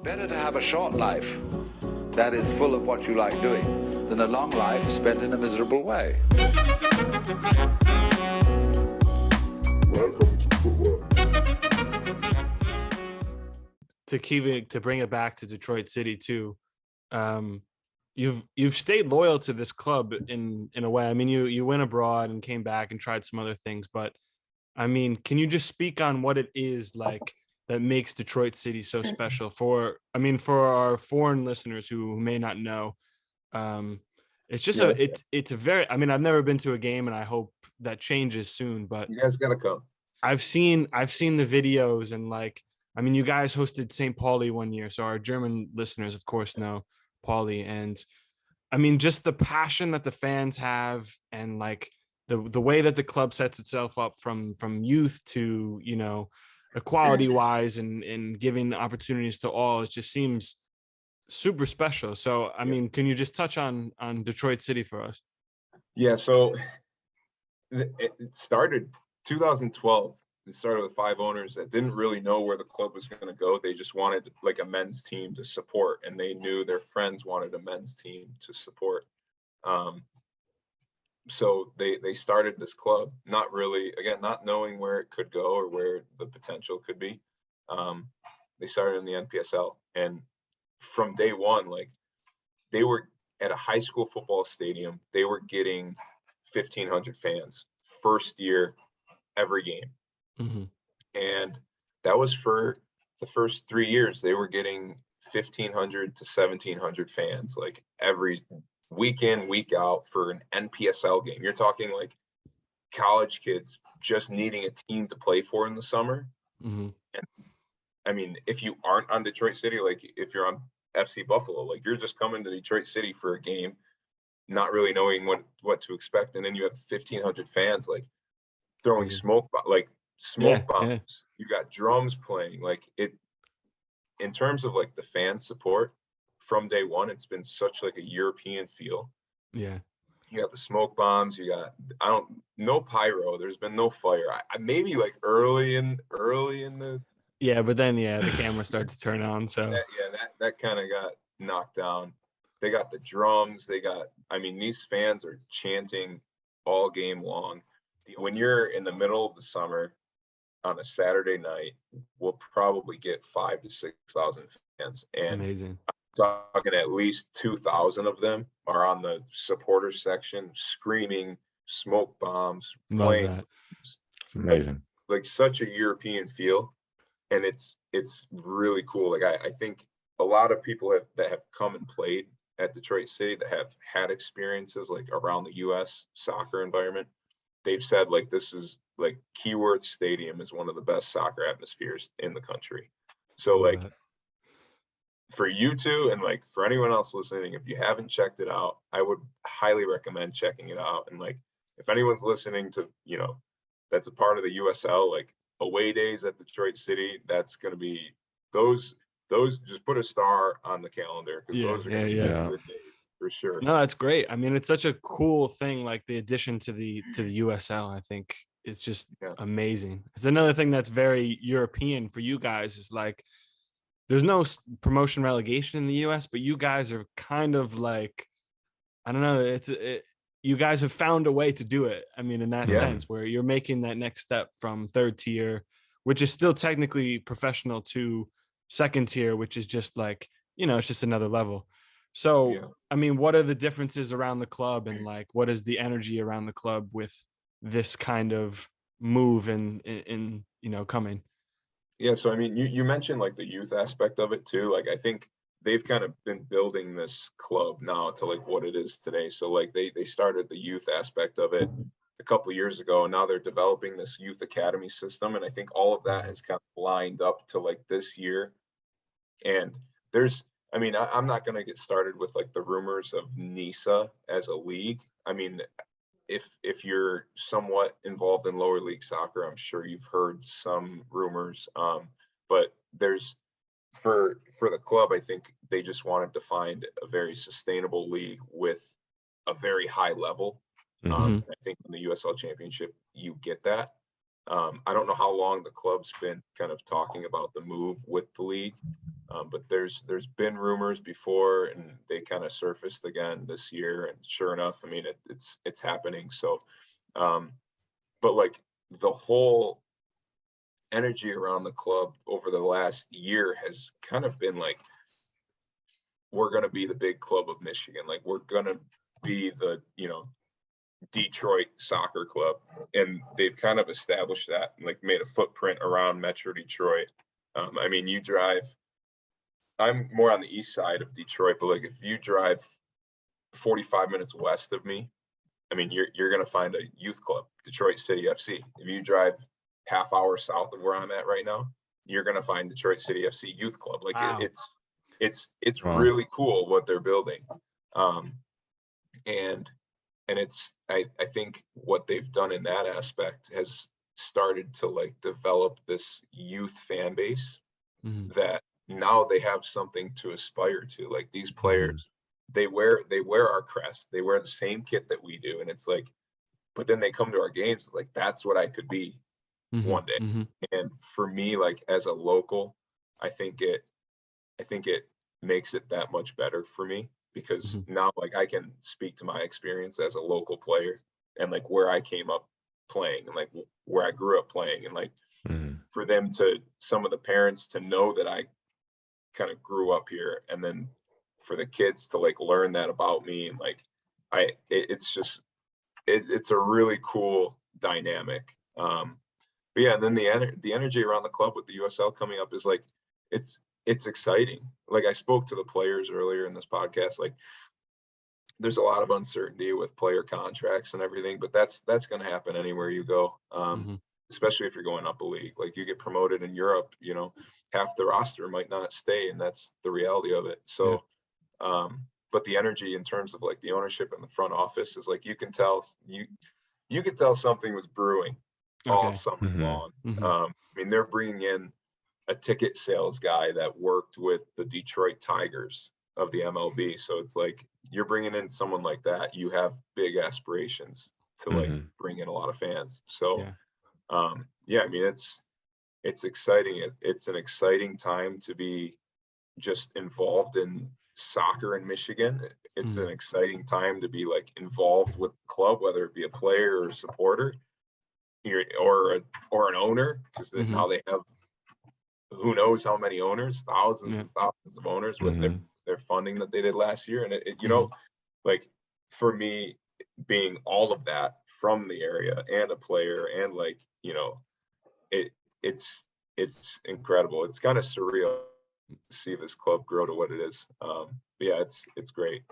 Better to have a short life that is full of what you like doing than a long life spent in a miserable way. Welcome to Footwork. To bring it back to Detroit City too, you've stayed loyal to this club in a way. I mean, you went abroad and came back and tried some other things, but I mean, can you just speak on what it is like that makes Detroit City so special for our foreign listeners who may not know? It's just it's a very, I mean, I've never been to a game and I hope that changes soon, but You guys gotta come. I've seen the videos and like, I mean, you guys hosted St. Pauli one year, so our German listeners, of course, know Pauli, and I mean, just the passion that the fans have, and like the way that the club sets itself up from youth to, you know, equality wise and giving opportunities to all, it just seems super special. So, I mean, can you just touch on Detroit City for us? Yeah, so it started 2012. It started with 5 owners that didn't really know where the club was going to go. They just wanted like a men's team to support, and they knew their friends wanted a men's team to support. So they started this club, not really, again, not knowing where it could go or where the potential could be. They started in the NPSL, and from day one, like, they were at a high school football stadium. They were getting 1,500 fans first year, every game. Mm-hmm. And that was for the first 3 years. They were getting 1,500 to 1,700 fans, like every week in, week out for an NPSL game. You're talking like college kids just needing a team to play for in the summer. Mm-hmm. And I mean, if you aren't on Detroit City, like if you're on FC Buffalo, like you're just coming to Detroit City for a game, not really knowing what to expect, and then you have 1,500 fans like throwing smoke bombs. Yeah. You got drums playing. Like, it, in terms of like the fan support from day one, it's been such like a European feel. Yeah. You got the smoke bombs. You got, no pyro. There's been no fire. I maybe like early in the. Yeah, but then the camera starts to turn on. So that kind of got knocked down. They got the drums. I mean, these fans are chanting all game long. When you're in the middle of the summer on a Saturday night, we'll probably get 5,000 to 6,000 fans. And amazing. I'm talking at least 2,000 of them are on the supporter section, screaming, smoke bombs, playing. Love that. It's amazing. Like such a European feel. And it's really cool. Like, I think a lot of people that have come and played at Detroit City that have had experiences like around the US soccer environment, they've said like this is like Keyworth Stadium is one of the best soccer atmospheres in the country. So like for you two and like for anyone else listening, if you haven't checked it out, I would highly recommend checking it out. And like, if anyone's listening to, you know, that's a part of the USL, like away days at Detroit City, that's going to be those just put a star on the calendar, because those are going to be some good days for sure. No, that's great. I mean, it's such a cool thing, like the addition to the USL. I think it's just amazing. It's another thing that's very European for you guys, is like there's no promotion relegation in the US, but you guys are kind of like, I don't know, you guys have found a way to do it. I mean, in that sense, where you're making that next step from third tier, which is still technically professional, to second tier, which is just like, you know, it's just another level. So, I mean, what are the differences around the club, and like, what is the energy around the club with this kind of move in you know, coming? Yeah. So, I mean, you mentioned like the youth aspect of it too. Like, I think they've kind of been building this club now to like what it is today. So like they started the youth aspect of it a couple of years ago, and now they're developing this youth academy system. And I think all of that has kind of lined up to like this year. And I mean, I'm not going to get started with like the rumors of NISA as a league. I mean, if you're somewhat involved in lower league soccer, I'm sure you've heard some rumors. But there's, for the club, I think they just wanted to find a very sustainable league with a very high level. I think in the USL Championship, you get that. I don't know how long the club's been kind of talking about the move with the league, but there's been rumors before, and they kind of surfaced again this year. And sure enough, I mean, it's happening. So, but like the whole energy around the club over the last year has kind of been like, we're going to be the big club of Michigan. Like, we're going to be the, Detroit soccer club. And they've kind of established that, and like made a footprint around Metro Detroit. I mean, I'm more on the east side of Detroit, but like if you drive 45 minutes west of me, I mean, you're going to find a youth club, Detroit City FC. If you drive half hour south of where I'm at right now, you're going to find Detroit City FC youth club. Like, Wow. it's Wow. really cool what they're building. And it's, I think what they've done in that aspect has started to like develop this youth fan base that now they have something to aspire to. Like, these players, they wear our crest, they wear the same kit that we do. And it's like, but then they come to our games, like, that's what I could be one day. And for me, like, as a local, I think it makes it that much better for me, because now, like, I can speak to my experience as a local player, and like where I came up playing, and like where I grew up playing, and like for them to, some of the parents to know that I kind of grew up here, and then for the kids to like learn that about me. And like, it's a really cool dynamic. But yeah, and then the energy around the club with the USL coming up is like, it's exciting. Like, I spoke to the players earlier in this podcast, like, there's a lot of uncertainty with player contracts and everything, but that's going to happen anywhere you go. Especially if you're going up a league. Like, you get promoted in Europe, half the roster might not stay, and that's the reality of it. So, but the energy in terms of like the ownership and the front office is like, you can tell something was brewing all summer long. I mean, they're bringing in a ticket sales guy that worked with the Detroit Tigers of the MLB. So it's like, you're bringing in someone like that, you have big aspirations to like bring in a lot of fans. So, yeah, I mean, it's exciting. It's an exciting time to be just involved in soccer in Michigan. It's an exciting time to be like involved with the club, whether it be a player or a supporter, or an owner, because now they have, who knows how many owners, thousands and thousands of owners with their funding that they did last year. And it like, for me, being all of that from the area and a player, and like, it's incredible. It's kind of surreal to see this club grow to what it is. But yeah, it's great.